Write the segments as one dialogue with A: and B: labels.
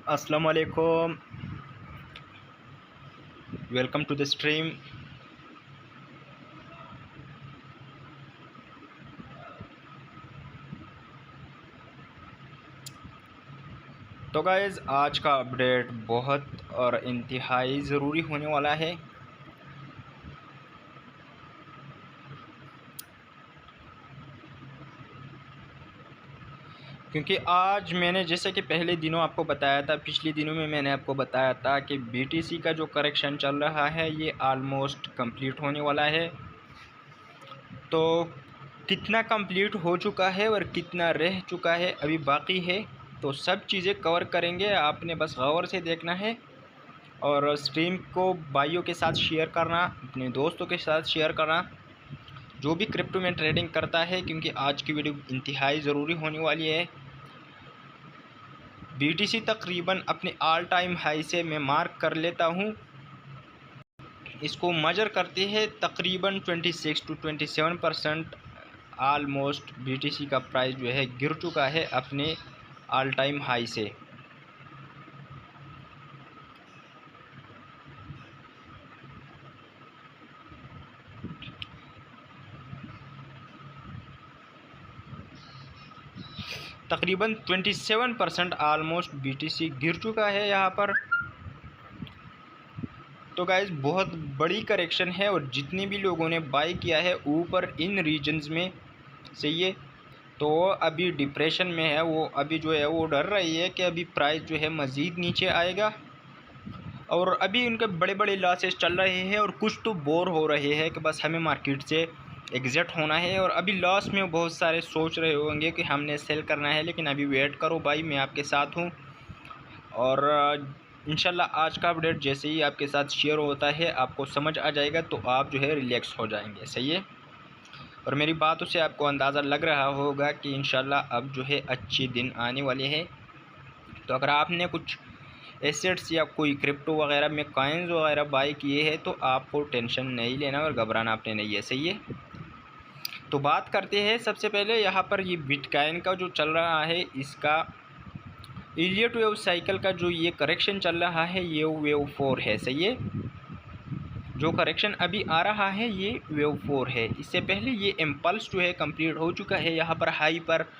A: अस्सलाम वालेकुम, welcome to the stream. तो गाइज़, आज का अपडेट बहुत और इंतहाई ज़रूरी होने वाला है, क्योंकि आज मैंने जैसे कि पहले दिनों आपको बताया था, पिछले दिनों में मैंने आपको बताया था कि बीटीसी का जो करेक्शन चल रहा है ये ऑलमोस्ट कंप्लीट होने वाला है। तो कितना कंप्लीट हो चुका है और कितना रह चुका है अभी बाकी है, तो सब चीज़ें कवर करेंगे। आपने बस गौर से देखना है और स्ट्रीम को भाइयों के साथ शेयर करना, अपने दोस्तों के साथ शेयर करना, जो भी क्रिप्टो में ट्रेडिंग करता है, क्योंकि आज की वीडियो इंतहाई ज़रूरी होने वाली है। बीटीसी तकरीबन अपने ऑल टाइम हाई से मैं मार्क कर लेता हूँ, इसको मेजर करते हैं तकरीबन 26 to 27% आलमोस्ट बीटीसी का प्राइस जो है गिर चुका है अपने ऑल टाइम हाई से। तकरीबन 27% आलमोस्ट बीटीसी गिर चुका है यहाँ पर। तो गाइस, बहुत बड़ी करेक्शन है और जितने भी लोगों ने बाई किया है ऊपर इन रीजन्स में से ये, तो अभी डिप्रेशन में है। वो अभी जो है वो डर रही है कि अभी प्राइस जो है मज़ीद नीचे आएगा, और अभी उनके बड़े बड़े लॉसेस चल रहे हैं और कुछ तो बोर हो रहे हैं कि बस हमें मार्केट से एग्ज़िट होना है। और अभी लॉस में बहुत सारे सोच रहे होंगे कि हमने सेल करना है, लेकिन अभी वेट करो भाई, मैं आपके साथ हूँ। और इंशाल्लाह आज का अपडेट जैसे ही आपके साथ शेयर होता है आपको समझ आ जाएगा, तो आप जो है रिलैक्स हो जाएंगे। सही है, और मेरी बातों से आपको अंदाज़ा लग रहा होगा कि इंशाल्लाह अब जो है अच्छे दिन आने वाले हैं। तो अगर आपने कुछ एसेट्स या कोई क्रिप्टो वगैरह में कॉइन्स वगैरह बाई किए हैं तो आपको टेंशन नहीं लेना और घबराना आपने नहीं है। सही है, तो बात करते हैं सबसे पहले यहाँ पर ये बिटकॉइन का जो चल रहा है, इसका इलियट वेव साइकिल का जो ये करेक्शन चल रहा है ये वेव 4 है। सही है, जो करेक्शन अभी आ रहा है ये वेव 4 है। इससे पहले ये इम्पल्स जो है कंप्लीट हो चुका है, यहाँ पर हाई पर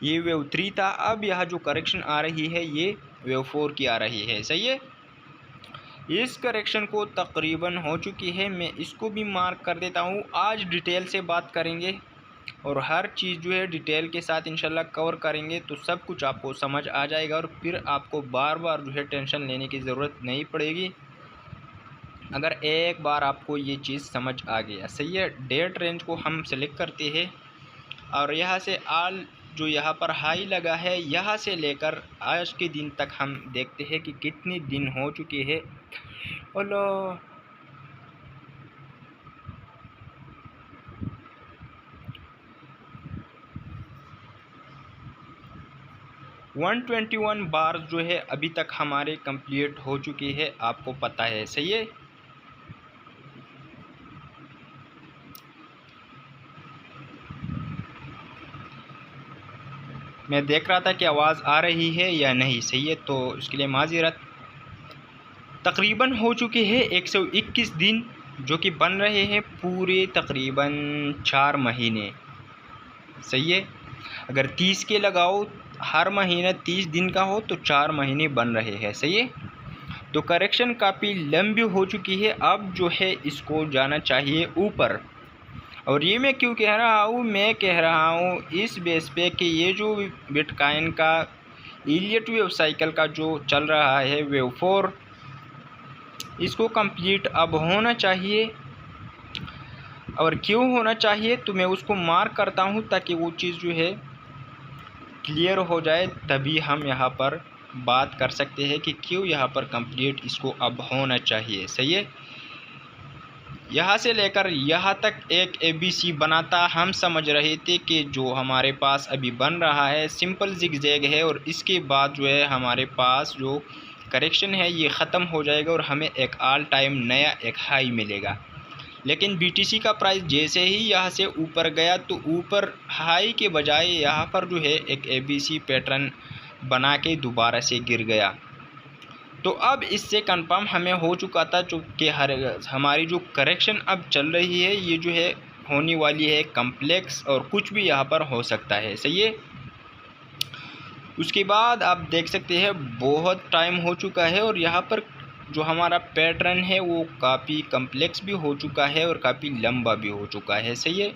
A: ये वेव 3 था। अब यहाँ जो करेक्शन आ रही है ये वेव 4 की आ रही है। सही है, इस करेक्शन को तकरीबन हो चुकी है, मैं इसको भी मार्क कर देता हूँ। आज डिटेल से बात करेंगे और हर चीज़ जो है डिटेल के साथ इंशाल्लाह कवर करेंगे, तो सब कुछ आपको समझ आ जाएगा और फिर आपको बार बार जो है टेंशन लेने की ज़रूरत नहीं पड़ेगी अगर एक बार आपको ये चीज़ समझ आ गया। सही है, डेट रेंज को हम सेलेक्ट करते हैं और यहाँ से आल जो यहाँ पर हाई लगा है, यहाँ से लेकर आज के दिन तक हम देखते हैं कि कितने दिन हो चुके हैं। हेलो, 121 बार जो है अभी तक हमारे कंप्लीट हो चुकी है, आपको पता है। सही है, मैं देख रहा था कि आवाज़ आ रही है या नहीं। सही है, तो उसके लिए माज़ीरत। तकरीबन हो चुके हैं 121 दिन, जो कि बन रहे हैं पूरे तकरीबन 4 महीने। सही है, अगर 30 के लगाओ, हर महीना 30 दिन का हो तो 4 महीने बन रहे हैं। सही है, तो करेक्शन काफ़ी लंबी हो चुकी है, अब जो है इसको जाना चाहिए ऊपर। और ये मैं क्यों कह रहा हूँ, मैं कह रहा हूँ इस बेस पे कि ये जो बिटकॉइन का इलियट वेव साइकिल का जो चल रहा है वेव 4, इसको कंप्लीट अब होना चाहिए। और क्यों होना चाहिए तो मैं उसको मार्क करता हूँ ताकि वो चीज़ जो है क्लियर हो जाए, तभी हम यहाँ पर बात कर सकते हैं कि क्यों यहाँ पर कंप्लीट इसको अब होना चाहिए। सही है, यहाँ से लेकर यहाँ तक एक ABC बनाता हम समझ रहे थे कि जो हमारे पास अभी बन रहा है सिंपल जिगजैग है, और इसके बाद जो है हमारे पास जो करेक्शन है ये ख़त्म हो जाएगा और हमें एक ऑल टाइम नया एक हाई मिलेगा। लेकिन BTC का प्राइस जैसे ही यहाँ से ऊपर गया तो ऊपर हाई के बजाय यहाँ पर जो है एक ABC पैटर्न बना के दोबारा से गिर गया। तो अब इससे कंफर्म हमें हो चुका था कि हमारी जो करेक्शन अब चल रही है ये जो है होने वाली है कम्प्लेक्स, और कुछ भी यहाँ पर हो सकता है। सही है। उसके बाद आप देख सकते हैं बहुत टाइम हो चुका है और यहाँ पर जो हमारा पैटर्न है वो काफ़ी कम्प्लेक्स भी हो चुका है और काफ़ी लंबा भी हो चुका है। सही है।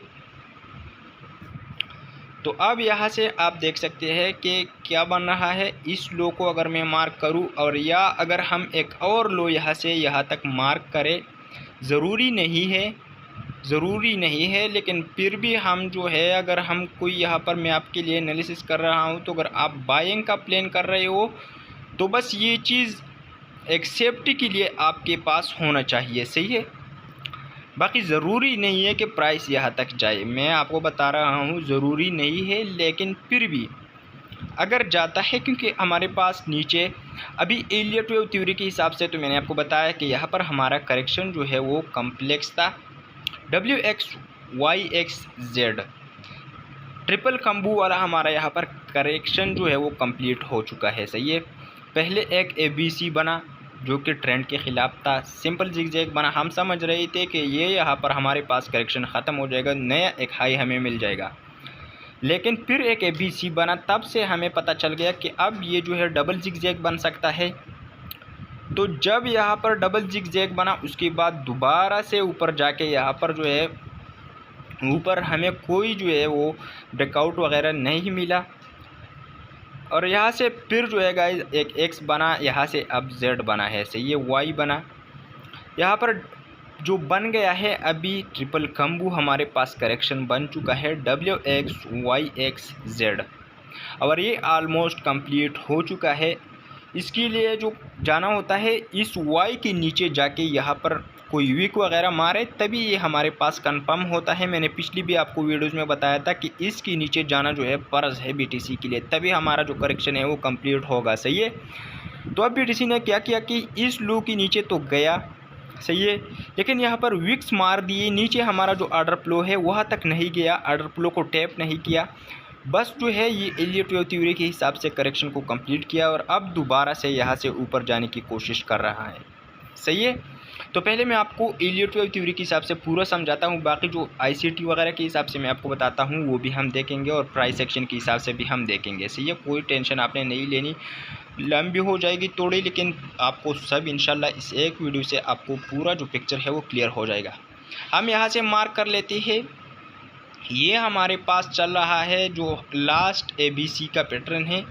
A: तो अब यहाँ से आप देख सकते हैं कि क्या बन रहा है। इस लो को अगर मैं मार्क करूँ और या अगर हम एक और लो यहाँ से यहाँ तक मार्क करें, ज़रूरी नहीं है लेकिन फिर भी हम जो है अगर हम कोई यहाँ पर मैं आपके लिए एनालिसिस कर रहा हूँ, तो अगर आप बाइंग का प्लान कर रहे हो तो बस ये चीज़ एक सेफ्टी के लिए आपके पास होना चाहिए। सही है। बाकी ज़रूरी नहीं है कि प्राइस यहाँ तक जाए, मैं आपको बता रहा हूँ ज़रूरी नहीं है, लेकिन फिर भी अगर जाता है, क्योंकि हमारे पास नीचे अभी एलियट वेव थ्योरी के हिसाब से तो मैंने आपको बताया कि यहाँ पर हमारा करेक्शन जो है वो कम्प्लेक्स था। WXYXZ ट्रिपल कम्बू वाला हमारा यहाँ पर करेक्शन जो है वो कंप्लीट हो चुका है। सही है। पहले एक ABC बना जो कि ट्रेंड के ख़िलाफ़ था, सिंपल जिगजैग बना। हम समझ रहे थे कि ये यहाँ पर हमारे पास करेक्शन ख़त्म हो जाएगा, नया एक हाई हमें मिल जाएगा, लेकिन फिर एक ABC बना। तब से हमें पता चल गया कि अब ये जो है डबल जिगजैग बन सकता है। तो जब यहाँ पर डबल जिगजैग बना उसके बाद दोबारा से ऊपर जाके यहाँ पर जो है ऊपर हमें कोई जो है वो ब्रेकआउट वगैरह नहीं मिला, और यहाँ से फिर जो है गाइस एक X बना, यहाँ से अब Z बना है। सही है। Y बना, यहाँ पर जो बन गया है अभी ट्रिपल कम्बू हमारे पास करेक्शन बन चुका है WXYXZ, और ये आलमोस्ट कंप्लीट हो चुका है। इसके लिए जो जाना होता है इस Y के नीचे जाके यहाँ पर कोई वीक वगैरह मारे तभी ये हमारे पास कंफर्म होता है। मैंने पिछली भी आपको वीडियोज़ में बताया था कि इसके नीचे जाना जो है फ़र्ज़ है BTC के लिए, तभी हमारा जो करेक्शन है वो कंप्लीट होगा। सही है। तो अब BTC ने क्या किया कि इस लो के नीचे तो गया, सही है, लेकिन यहाँ पर विक्स मार दिए नीचे। हमारा जो ऑर्डर फ्लो है वहाँ तक नहीं गया, ऑर्डर फ्लो को टैप नहीं किया, बस जो है ये एलियट वेव थ्योरी के हिसाब से करेक्शन को कंप्लीट किया और अब दोबारा से यहाँ से ऊपर जाने की कोशिश कर रहा है। सही है। तो पहले मैं आपको एलियट वेव थ्योरी के हिसाब से पूरा समझाता हूँ, बाकी जो ICT वगैरह के हिसाब से मैं आपको बताता हूँ वो भी हम देखेंगे और प्राइस एक्शन के हिसाब से भी हम देखेंगे। सही है। कोई टेंशन आपने नहीं लेनी, लंबी हो जाएगी थोड़ी, लेकिन आपको सब इंशाल्लाह इस एक वीडियो से आपको पूरा जो पिक्चर है वो क्लियर हो जाएगा। हम यहाँ से मार्क कर लेते हैं, ये हमारे पास चल रहा है जो लास्ट ABC का पैटर्न है।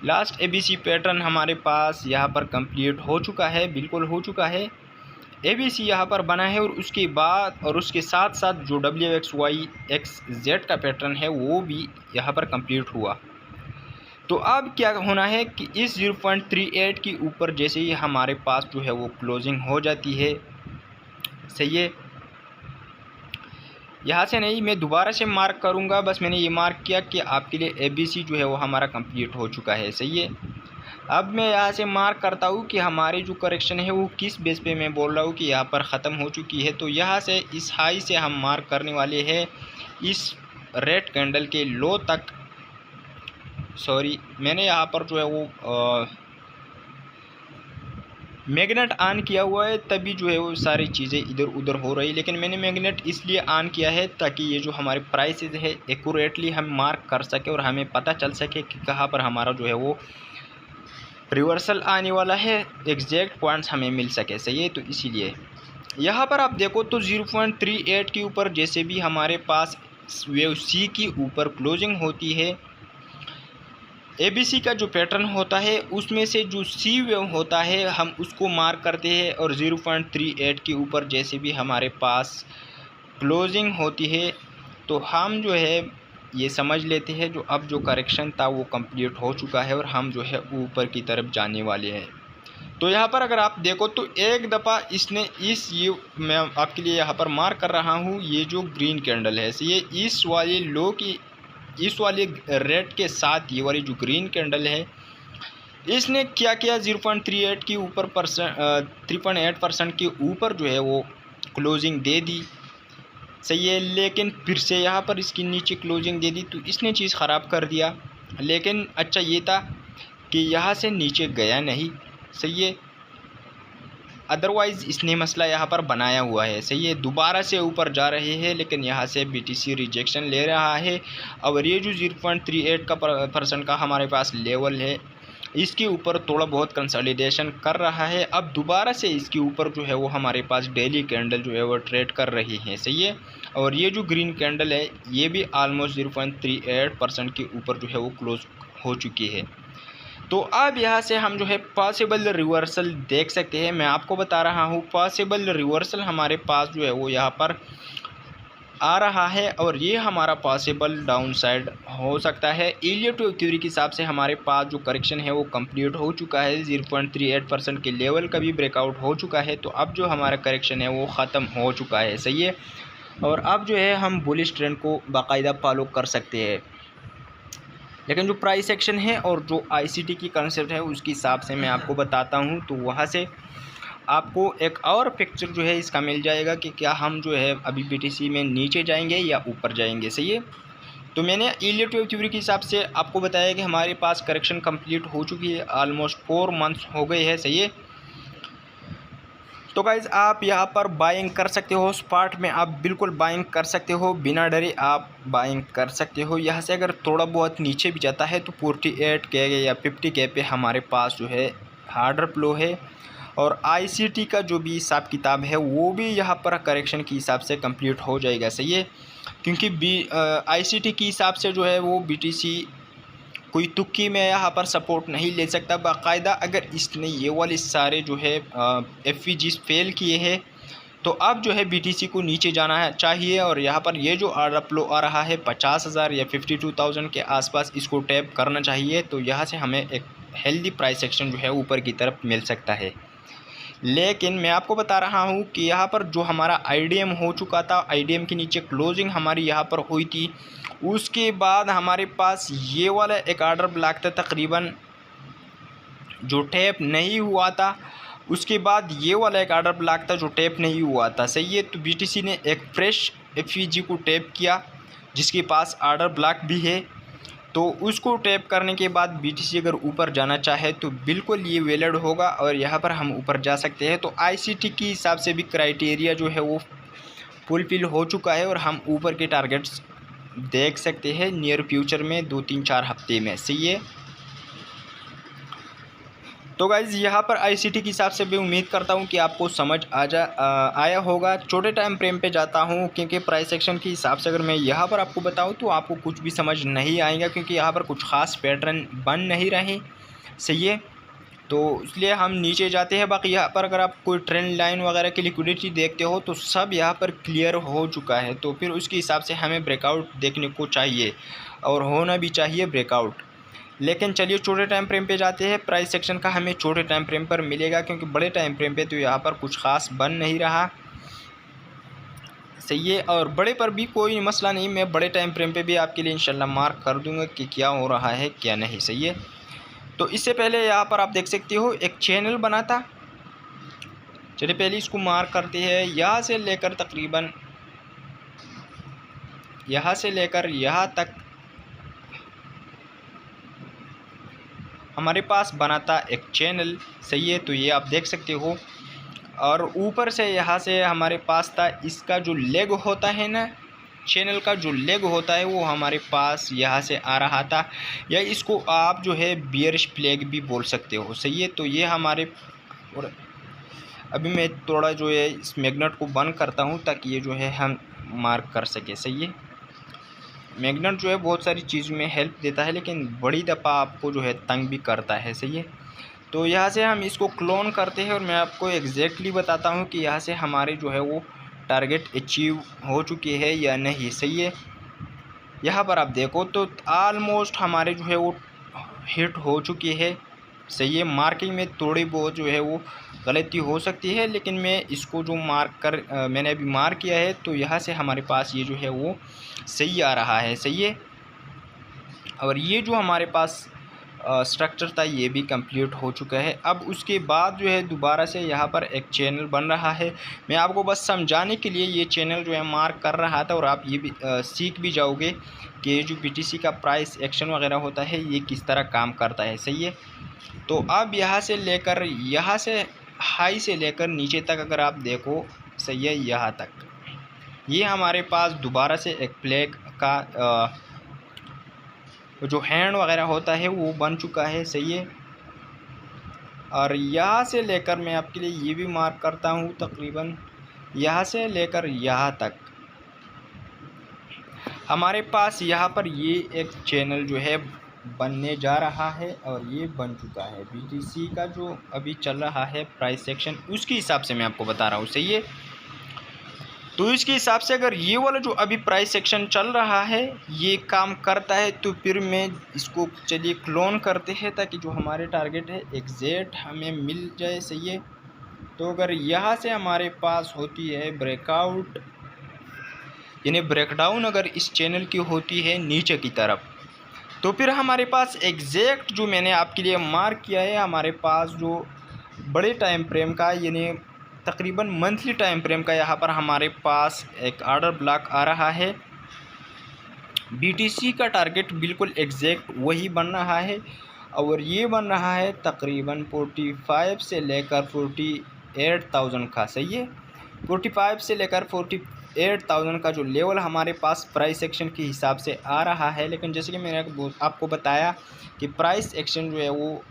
A: लास्ट ABC पैटर्न हमारे पास यहाँ पर कंप्लीट हो चुका है, बिल्कुल हो चुका है। ABC यहाँ पर बना है और उसके बाद और उसके साथ साथ जो WXYXZ का पैटर्न है वो भी यहाँ पर कंप्लीट हुआ। तो अब क्या होना है कि इस 0.38 के ऊपर जैसे ही हमारे पास जो है वो क्लोजिंग हो जाती है। सही है। यहाँ से नहीं, मैं दोबारा से मार्क करूँगा, बस मैंने ये मार्क किया कि आपके लिए ABC जो है वो हमारा कंप्लीट हो चुका है। सही है। अब मैं यहाँ से मार्क करता हूँ कि हमारी जो करेक्शन है वो किस बेस पे मैं बोल रहा हूँ कि यहाँ पर ख़त्म हो चुकी है। तो यहाँ से इस हाई से हम मार्क करने वाले हैं इस रेड कैंडल के लो तक। सॉरी, मैंने यहाँ पर जो है वो मैग्नेट ऑन किया हुआ है, तभी जो है वो सारी चीज़ें इधर उधर हो रही, लेकिन मैंने मैग्नेट इसलिए ऑन किया है ताकि ये जो हमारे प्राइसेस है एक्यूरेटली हम मार्क कर सके और हमें पता चल सके कि कहाँ पर हमारा जो है वो रिवर्सल आने वाला है, एग्जैक्ट पॉइंट्स हमें मिल सके। सही है। तो इसीलिए यहाँ पर आप देखो तो 0.38 के ऊपर जैसे भी हमारे पास वेव C की ऊपर क्लोजिंग होती है, ABC का जो पैटर्न होता है उसमें से जो C वेव होता है हम उसको मार्क करते हैं, और 0.38 के ऊपर जैसे भी हमारे पास क्लोजिंग होती है तो हम जो है ये समझ लेते हैं जो अब जो करेक्शन था वो कंप्लीट हो चुका है और हम जो है ऊपर की तरफ जाने वाले हैं। तो यहाँ पर अगर आप देखो तो एक दफ़ा इसने ये मैं आपके लिए यहाँ पर मार्क कर रहा हूँ, ये जो ग्रीन कैंडल है ये इस वाले लो की इस वाले रेड के साथ ये वाली जो ग्रीन कैंडल है इसने क्या किया, 0.38 के ऊपर 3.8% के ऊपर जो है वो क्लोजिंग दे दी। सही है। लेकिन फिर से यहाँ पर इसके नीचे क्लोजिंग दे दी तो इसने चीज़ ख़राब कर दिया। लेकिन अच्छा ये था कि यहाँ से नीचे गया नहीं, सही है। अदरवाइज़ इसने मसला यहाँ पर बनाया हुआ है, सही है। दोबारा से ऊपर जा रहे हैं लेकिन यहाँ से BTC रिजेक्शन ले रहा है। और ये जो 0.38 का % का हमारे पास लेवल है, इसके ऊपर थोड़ा बहुत कंसोलिडेशन कर रहा है। अब दोबारा से इसके ऊपर जो है वो हमारे पास डेली कैंडल जो है वो ट्रेड कर रही है, सही है। और ये जो ग्रीन कैंडल है ये भी ऑलमोस्ट 0.38% के ऊपर जो है वो क्लोज हो चुकी है। तो अब यहाँ से हम जो है पॉसिबल रिवर्सल देख सकते हैं। मैं आपको बता रहा हूँ पॉसिबल रिवर्सल हमारे पास जो है वो यहाँ पर आ रहा है और ये हमारा पॉसिबल डाउन साइड हो सकता है। इलियट थ्योरी के हिसाब से हमारे पास जो करेक्शन है वो कंप्लीट हो चुका है, 0.38% के लेवल का भी ब्रेकआउट हो चुका है। तो अब जो हमारा करेक्शन है वो ख़त्म हो चुका है, सही है। और अब जो है हम बुलिश ट्रेंड को बाकायदा फॉलो कर सकते हैं। लेकिन जो प्राइस एक्शन है और जो ICT की कंसेप्ट है उसके हिसाब से मैं आपको बताता हूँ, तो वहाँ से आपको एक और पिक्चर जो है इसका मिल जाएगा कि क्या हम जो है अभी BTC में नीचे जाएंगे या ऊपर जाएंगे, सही है। तो मैंने इलियट थ्योरी के हिसाब से आपको बताया कि हमारे पास करेक्शन कंप्लीट हो चुकी है, ऑलमोस्ट 4 मंथ्स हो गए हैं, सही है। तो गाइज़ आप यहाँ पर बाइंग कर सकते हो, स्पॉट में आप बिल्कुल बाइंग कर सकते हो, बिना डरे आप बाइंग कर सकते हो। यहाँ से अगर थोड़ा बहुत नीचे भी जाता है तो 48 के या 50 के पे हमारे पास जो है हार्डर फ्लो है। और ICT का जो भी हिसाब किताब है वो भी यहाँ पर करेक्शन के हिसाब से कंप्लीट हो जाएगा, सही है। क्योंकि ICT के हिसाब से जो है वो BTC कोई तुक्की में यहाँ पर सपोर्ट नहीं ले सकता। बाकायदा अगर इसने ये वाले सारे जो है FVGs फेल किए हैं तो अब जो है BTC को नीचे जाना है चाहिए। और यहाँ पर ये जो ऑर्डर फ्लो आ रहा है 50,000 या 52,000 के आसपास, इसको टैप करना चाहिए। तो यहाँ से हमें एक हेल्दी प्राइस एक्शन जो है ऊपर की तरफ मिल सकता है। लेकिन मैं आपको बता रहा हूँ कि यहाँ पर जो हमारा IDM हो चुका था, IDM के नीचे क्लोजिंग हमारी यहाँ पर हुई थी, उसके बाद हमारे पास ये वाला एक ऑर्डर ब्लॉक था तकरीबन जो टैप नहीं हुआ था। उसके बाद ये वाला एक ऑर्डर ब्लॉक था जो टैप नहीं हुआ था, सही है। तो BTC ने एक फ्रेश FVG को टैप किया जिसके पास ऑर्डर ब्लॉक भी है। तो उसको टैप करने के बाद BTC अगर ऊपर जाना चाहे तो बिल्कुल ये वैलिड होगा और यहाँ पर हम ऊपर जा सकते हैं। तो ICT के हिसाब से भी क्राइटेरिया जो है वो फुलफिल हो चुका है और हम ऊपर के टारगेट्स देख सकते हैं नियर फ्यूचर में 2-3-4 हफ्ते में, सही है। तो गाइज़ यहाँ पर ICT के हिसाब से भी उम्मीद करता हूँ कि आपको समझ आया होगा। छोटे टाइम फ्रेम पे जाता हूँ क्योंकि प्राइस एक्शन के हिसाब से अगर मैं यहाँ पर आपको बताऊँ तो आपको कुछ भी समझ नहीं आएगा, क्योंकि यहाँ पर कुछ ख़ास पैटर्न बन नहीं रहे, सही है। तो इसलिए हम नीचे जाते हैं। बाकी यहाँ पर अगर आप कोई ट्रेंड लाइन वगैरह की लिक्विडिटी देखते हो तो सब यहाँ पर क्लियर हो चुका है। तो फिर उसके हिसाब से हमें ब्रेकआउट देखने को चाहिए और होना भी चाहिए ब्रेकआउट। लेकिन चलिए छोटे टाइम फ्रेम पे जाते हैं। प्राइस सेक्शन का हमें छोटे टाइम फ्रेम पर मिलेगा, क्योंकि बड़े टाइम फ्रेम पे तो यहाँ पर कुछ ख़ास बन नहीं रहा, सही है। और बड़े पर भी कोई मसला नहीं, मैं बड़े टाइम फ्रेम पे भी आपके लिए इंशाल्लाह मार्क कर दूंगा कि क्या हो रहा है क्या नहीं, सही है। तो इससे पहले यहाँ पर आप देख सकते हो एक चैनल बना था। चलिए पहले इसको मार्क करते हैं। यहाँ से लेकर तकरीबन यहाँ से लेकर यहाँ तक हमारे पास बना था एक चैनल, सही है। तो ये आप देख सकते हो। और ऊपर से यहाँ से हमारे पास था इसका जो लेग होता है ना, चैनल का जो लेग होता है वो हमारे पास यहाँ से आ रहा था, या इसको आप जो है बियरिश फ्लैग भी बोल सकते हो, सही है। तो ये हमारे, और अभी मैं थोड़ा जो है इस मैग्नेट को बंद करता हूँ ताकि ये जो है हम मार्क कर सके, सही है। मैग्नेट जो है बहुत सारी चीज़ों में हेल्प देता है, लेकिन बड़ी दफ़ा आपको जो है तंग भी करता है, सही है। तो यहाँ से हम इसको क्लोन करते हैं और मैं आपको एग्जैक्टली बताता हूँ कि यहाँ से हमारे जो है वो टारगेट अचीव हो चुके हैं या नहीं, सही है। यहाँ पर आप देखो तो ऑलमोस्ट हमारे जो है वो हिट हो चुकी है, सही है। मार्किंग में थोड़ी बहुत जो है वो गलती हो सकती है, लेकिन मैं इसको जो मैंने अभी मार्क किया है तो यहाँ से हमारे पास ये जो है वो सही आ रहा है, सही है। और ये जो हमारे पास स्ट्रक्चर था ये भी कंप्लीट हो चुका है। अब उसके बाद जो है दोबारा से यहाँ पर एक चैनल बन रहा है। मैं आपको बस समझाने के लिए ये चैनल जो है मार्क कर रहा था, और आप ये भी सीख भी जाओगे कि ये जो BTC का प्राइस एक्शन वगैरह होता है ये किस तरह काम करता है। सही है। तो अब यहाँ से हाई से लेकर नीचे तक अगर आप देखो, सही है, यहाँ तक ये हमारे पास दोबारा से एक फ्लैग का जो हैंड वगैरह होता है वो बन चुका है। सही है। और यहाँ से लेकर मैं आपके लिए ये भी मार्क करता हूँ, तकरीबन यहाँ से लेकर यहाँ तक हमारे पास यहाँ पर ये एक चैनल जो है बनने जा रहा है, और ये बन चुका है। BTC का जो अभी चल रहा है प्राइस सेक्शन, उसके हिसाब से मैं आपको बता रहा हूँ। सही है। तो इसके हिसाब से अगर ये वाला जो अभी प्राइस सेक्शन चल रहा है ये काम करता है, तो फिर मैं इसको चलिए क्लोन करते हैं ताकि जो हमारे टारगेट है एग्जैक्ट हमें मिल जाए। सही है। तो अगर यहाँ से हमारे पास होती है ब्रेकआउट, यानी ब्रेकडाउन अगर इस चैनल की होती है नीचे की तरफ, तो फिर हमारे पास एग्जैक्ट जो मैंने आपके लिए मार्क किया है, हमारे पास जो बड़े टाइम फ्रेम का यानी तकरीबन मंथली टाइम फ्रेम का यहाँ पर हमारे पास एक ऑर्डर ब्लॉक आ रहा है। BTC का टारगेट बिल्कुल एग्जैक्ट वही बन रहा है, और ये बन रहा है तकरीबन 45 से लेकर 48,000 का। सही है। 45 से लेकर 48,000 का जो लेवल हमारे पास प्राइस एक्शन के हिसाब से आ रहा है। लेकिन जैसे कि मैंने आपको बताया कि प्राइस एक्शन जो है वो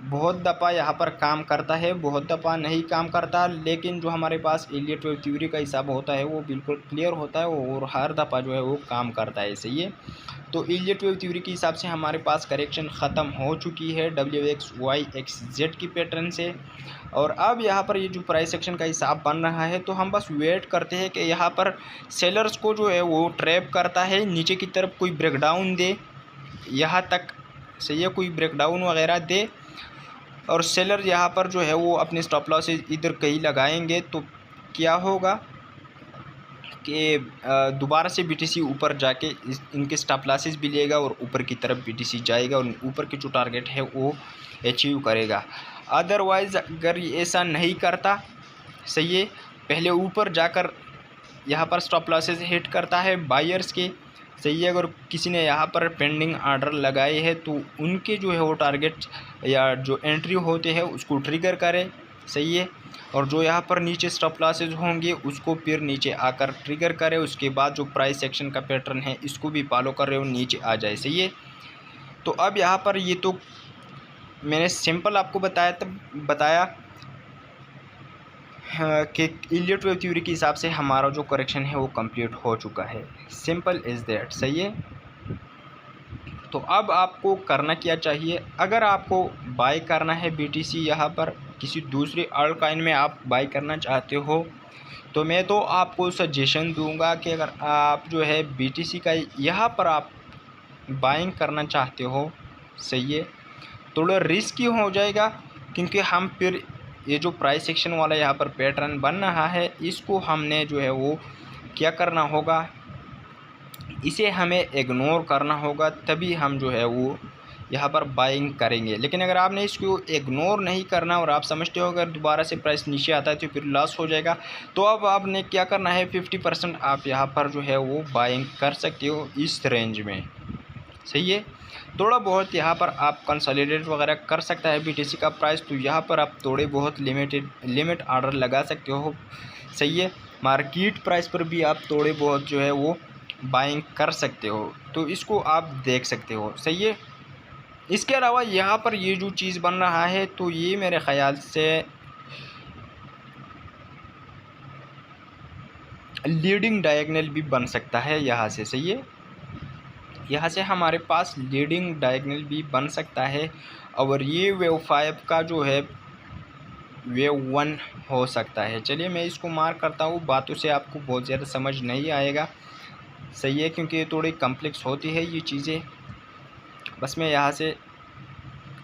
A: बहुत दफ़ा यहाँ पर काम करता है, बहुत दफ़ा नहीं काम करता, लेकिन जो हमारे पास एलियट वेव थ्योरी का हिसाब होता है वो बिल्कुल क्लियर होता है, और हर दफ़ा जो है वो काम करता है। सही है। तो एलियट वेव थ्योरी के हिसाब से हमारे पास करेक्शन ख़त्म हो चुकी है WXYXZ की पैटर्न से, और अब यहाँ पर ये जो प्राइस एक्शन का हिसाब बन रहा है, तो हम बस वेट करते हैं कि यहाँ पर सेलर्स को जो है वो ट्रैप करता है, नीचे की तरफ कोई ब्रेकडाउन दे यहाँ तक। सही है। कोई ब्रेकडाउन वगैरह दे, और सेलर यहाँ पर जो है वो अपने स्टॉप लॉसेस इधर कहीं लगाएंगे, तो क्या होगा कि दोबारा से BTC ऊपर जाके इनके स्टॉप लॉसेस भी लेगा, और ऊपर की तरफ BTC जाएगा, और ऊपर की जो टारगेट है वो अचीव करेगा। अदरवाइज़ अगर ये ऐसा नहीं करता, सही है, पहले ऊपर जाकर यहाँ पर स्टॉप लॉसेस हिट करता है बायर्स के। सही है। अगर किसी ने यहाँ पर पेंडिंग ऑर्डर लगाए हैं तो उनके जो है वो टारगेट या जो एंट्री होते हैं उसको ट्रिगर करे। सही है। और जो यहाँ पर नीचे स्टॉप लॉसेस होंगे उसको फिर नीचे आकर ट्रिगर करे, उसके बाद जो प्राइस एक्शन का पैटर्न है इसको भी फॉलो कर रहे हो, नीचे आ जाए। सही है। तो अब यहाँ पर ये तो मैंने सिंपल आपको बताया कि एलियट वेव थ्योरी के हिसाब से हमारा जो करेक्शन है वो कंप्लीट हो चुका है। Simple is that. सही है। तो अब आपको करना क्या चाहिए, अगर आपको बाय करना है BTC यहाँ पर किसी दूसरे अल्ट कॉइन में आप बाय करना चाहते हो, तो मैं तो आपको सजेशन दूंगा कि अगर आप जो है BTC का यहाँ पर आप बाइंग करना चाहते हो, सही है, थोड़ा रिस्की हो जाएगा, क्योंकि हम फिर ये जो प्राइस एक्शन वाला यहाँ पर पैटर्न बन रहा है इसको हमने जो है वो क्या करना होगा, इसे हमें इग्नोर करना होगा, तभी हम जो है वो यहाँ पर बाइंग करेंगे। लेकिन अगर आपने इसको इग्नोर नहीं करना और आप समझते हो अगर दोबारा से प्राइस नीचे आता है तो फिर लॉस हो जाएगा, तो अब आपने क्या करना है 50% आप यहाँ पर जो है वो बाइंग कर सकते हो इस रेंज में। सही है। थोड़ा बहुत यहाँ पर आप कंसोलिडेट वगैरह कर सकता है BTC का प्राइस, तो यहाँ पर आप थोड़े बहुत लिमिट ऑर्डर लगा सकते हो। सही है। मार्केट प्राइस पर भी आप थोड़े बहुत जो है वो बाइंग कर सकते हो, तो इसको आप देख सकते हो। सही है। इसके अलावा यहाँ पर ये जो चीज़ बन रहा है तो ये मेरे ख़याल से लीडिंग डायगोनल भी बन सकता है यहाँ से। सही है। यहाँ से हमारे पास लीडिंग डायगोनल भी बन सकता है, और ये वेव 5 का जो है वेव 1 हो सकता है। चलिए मैं इसको मार्क करता हूँ, बातों से आपको बहुत ज़्यादा समझ नहीं आएगा। सही है, क्योंकि ये थोड़ी कम्प्लेक्स होती है ये चीज़ें। बस मैं यहाँ से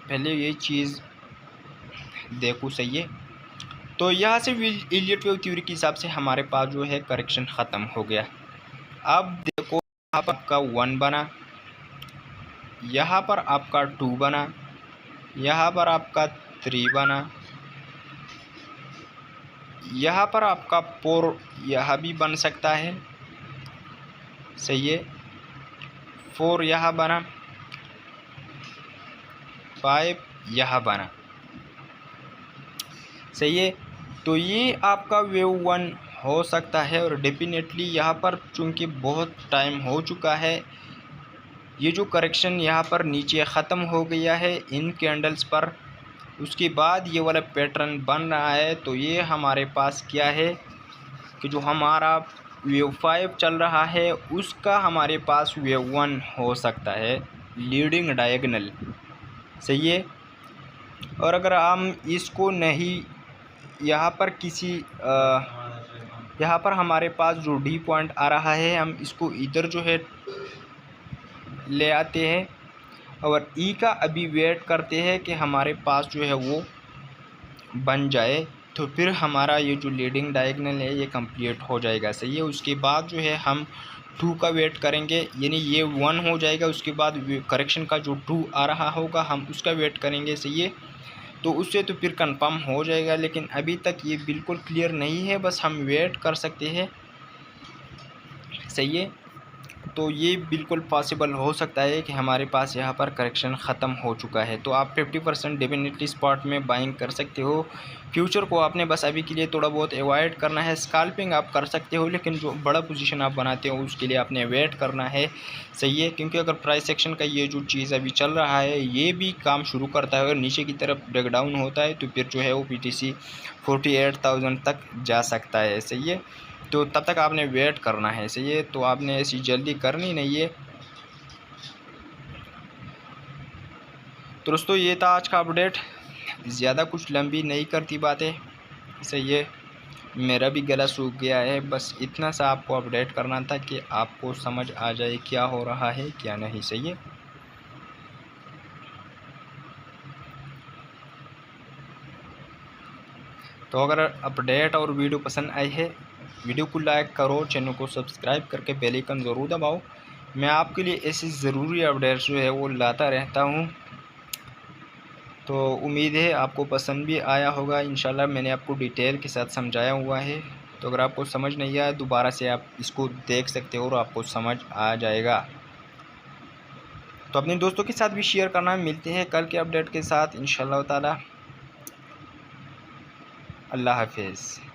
A: पहले ये चीज़ देखूँ। सही है। तो यहाँ से एलियट वेव थ्योरी के हिसाब से हमारे पास जो है करेक्शन ख़त्म हो गया। अब देखो यहाँ पर आपका 1 बना, यहाँ पर आपका 2 बना, यहाँ पर आपका 3 बना, यहाँ पर आपका 4 यह भी बन सकता है, सही है। 4 यहाँ बना, 5 यहाँ बना, सही है। तो ये आपका वेव 1 हो सकता है। और डेफिनेटली यहाँ पर चूँकि बहुत टाइम हो चुका है, ये जो करेक्शन यहाँ पर नीचे ख़त्म हो गया है इन कैंडल्स पर, उसके बाद ये वाला पैटर्न बन रहा है। तो ये हमारे पास क्या है कि जो हमारा वेव 5 चल रहा है उसका हमारे पास वेव 1 हो सकता है, लीडिंग डायगोनल, सही है। और अगर हम इसको नहीं, यहाँ पर किसी यहाँ पर हमारे पास जो डी पॉइंट आ रहा है, हम इसको इधर जो है ले आते हैं और ई का अभी वेट करते हैं कि हमारे पास जो है वो बन जाए, तो फिर हमारा ये जो लीडिंग डायगोनल है ये कंप्लीट हो जाएगा, सही है। उसके बाद जो है हम 2 का वेट करेंगे, यानी ये 1 हो जाएगा, उसके बाद करेक्शन का जो 2 आ रहा होगा हम उसका वेट करेंगे, सही है। तो उससे तो फिर कंफर्म हो जाएगा, लेकिन अभी तक ये बिल्कुल क्लियर नहीं है, बस हम वेट कर सकते हैं, सही है। तो ये बिल्कुल पॉसिबल हो सकता है कि हमारे पास यहाँ पर करेक्शन ख़त्म हो चुका है। तो आप 50% डेफिनेटली स्पॉट में बाइंग कर सकते हो। फ्यूचर को आपने बस अभी के लिए थोड़ा बहुत अवॉइड करना है। स्कैल्पिंग आप कर सकते हो, लेकिन जो बड़ा पोजीशन आप बनाते हो उसके लिए आपने वेट करना है, सही है। क्योंकि अगर प्राइस सेक्शन का ये जो चीज़ अभी चल रहा है ये भी काम शुरू करता है, अगर नीचे की तरफ ब्रेकडाउन होता है तो फिर जो है वो PTC 48,000 तक जा सकता है, सही है। तो तब तक आपने वेट करना है, सही है। तो आपने ऐसी जल्दी करनी नहीं है। तो दोस्तों ये था आज का अपडेट, ज़्यादा कुछ लंबी नहीं करती बातें, सही है। मेरा भी गला सूख गया है, बस इतना सा आपको अपडेट करना था कि आपको समझ आ जाए क्या हो रहा है क्या नहीं, सही है। तो अगर अपडेट और वीडियो पसंद आई है, वीडियो को लाइक करो, चैनल को सब्सक्राइब करके बेल आइकन ज़रूर दबाओ। मैं आपके लिए ऐसी ज़रूरी अपडेट्स जो है वो लाता रहता हूँ। तो उम्मीद है आपको पसंद भी आया होगा। इंशाल्लाह मैंने आपको डिटेल के साथ समझाया हुआ है। तो अगर आपको समझ नहीं आया दोबारा से आप इसको देख सकते हो और आपको समझ आ जाएगा। तो अपने दोस्तों के साथ भी शेयर करना। मिलते हैं कल के अपडेट के साथ इंशाल्लाह ताला। अल्लाह हाफिज़।